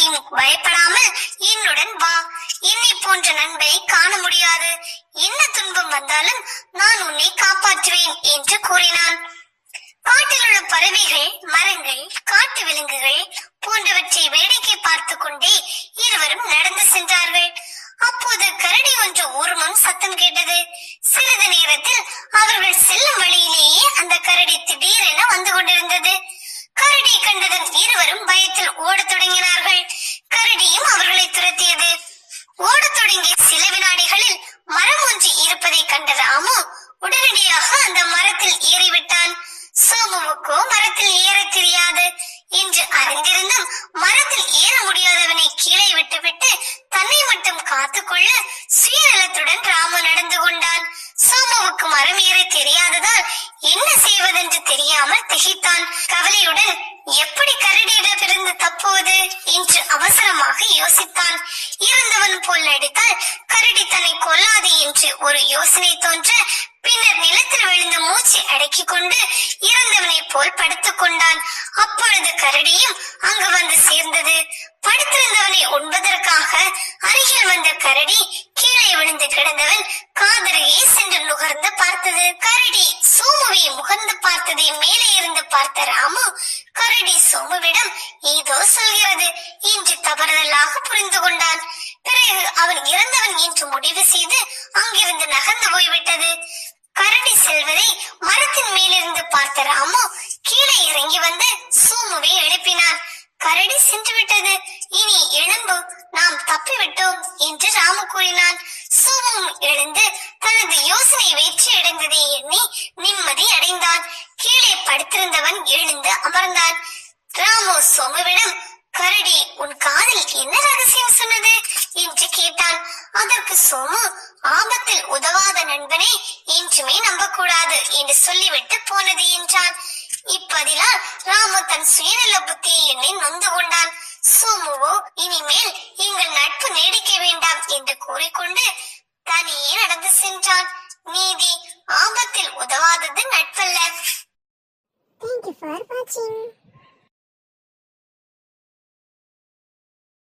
நீ பயப்படாமல் என்னுடன் வா. என்னை போன்ற நண்பரை காண முடியாது. என்ன துன்பம் வந்தாலும் நான் உன்னை காப்பாற்றுவேன் என்று கூறினான். காட்டில் உள்ள பறவைகள், மரங்கள், காட்டு விலங்குகள் போன்றவற்றை வேடிக்கை பார்த்து கொண்டே இருவரும் நடந்து சென்றார்கள். அப்போது கரடி ஒன்று ஊர்முன் சத்தம் கேட்டது. சிறிது நேரத்தில் அவர்கள் செல்லும் வழியிலேயே அந்த கரடி திடீரென வந்து கொண்டிருந்தது. கரடி கண்டதும் இருவரும் பயத்தில் ஓடத் தொடங்கினார்கள். கரடியும் அவர்களை துரத்தியது. ஓடத் தொடங்கிய சில வினாடிகளில் மரம் ஒன்று இருப்பதை கண்ட ராமு உடனடியாக அந்த மரத்தில் ஏறிவிட்டான். சோமுவுக்கோ மரத்தில் ஏற தெரியாது என்று அறிந்திருந்தும் மரத்தில் ஏற முடியாதவனை கீழே விட்டுவிட்டு தன்னை மட்டும் காத்துக்கொள்ள சுயநலத்துடன் ராமு நடந்து கொண்டான். சோமுவுக்கு மரம் ஏற தெரியாததால் என்ன செய்வதென்று தெரியாமல் திகைத்தான். கவலையுடன் எப்படி கரடியிடமிருந்து தப்புவது என்று அவசரமாக யோசித்தான். இருந்தவன் போல் நடித்தால் கரடி தன்னை கொல்லாது என்று ஒரு யோசனை தோன்ற பின்னர் நிலத்தில் விழுந்து மூச்சு அடக்கிக் கொண்டு இறந்தவனை போல் படுத்துக் கொண்டான். அப்பொழுது கரடியும் அங்கு வந்து சேர்ந்தது. படுத்திருந்தவனை உண்பதற்காக அருகில் வந்த கரடி கீழே விழுந்து கிடந்தவன் காதருகே சென்று நுகர்ந்து பார்த்தது. கரடி சோமுவை முகர்ந்து பார்த்ததை மேலே இருந்து பார்த்த ராமு கரடி சோமுவிடம் ஏதோ சொல்கிறது என்று தவறுதலாக புரிந்து கொண்டான். பிறகு அவன் இறந்தவன் என்று முடிவு செய்து அங்கிருந்து நகர்ந்து போய்விட்டது. கரடி செல்வதை மரத்தின் மேலிருந்து பார்த்த ராமு கீழே இறங்கி வந்து சோமுவை எழுப்பினான். கரடி சென்று விட்டது, இனி எழும்பு, நாம் தப்பிவிட்டோம் என்று ராமு கூறினான். சோமுவும் எழுந்து தனது யோசனை வெற்றி அடைந்ததை எண்ணி நிம்மதி அடைந்தான். கீழே படுத்திருந்தவன் எழுந்து அமர்ந்தான். ராமு சோமுவிடம், கரடி உன் காதில் என்ன ரகசியம் சொன்னது என்று கேட்டான். அதற்கு சோமு, ஆபத்தில் உதவாத நண்பனை என்றுமே நம்பக்கூடாது என்று சொல்லிவிட்டு போனது என்றான். இப்பதிலால் ராமு தன் சுயநல புத்தியை எண்ணி நொந்து கொண்டான். சோமு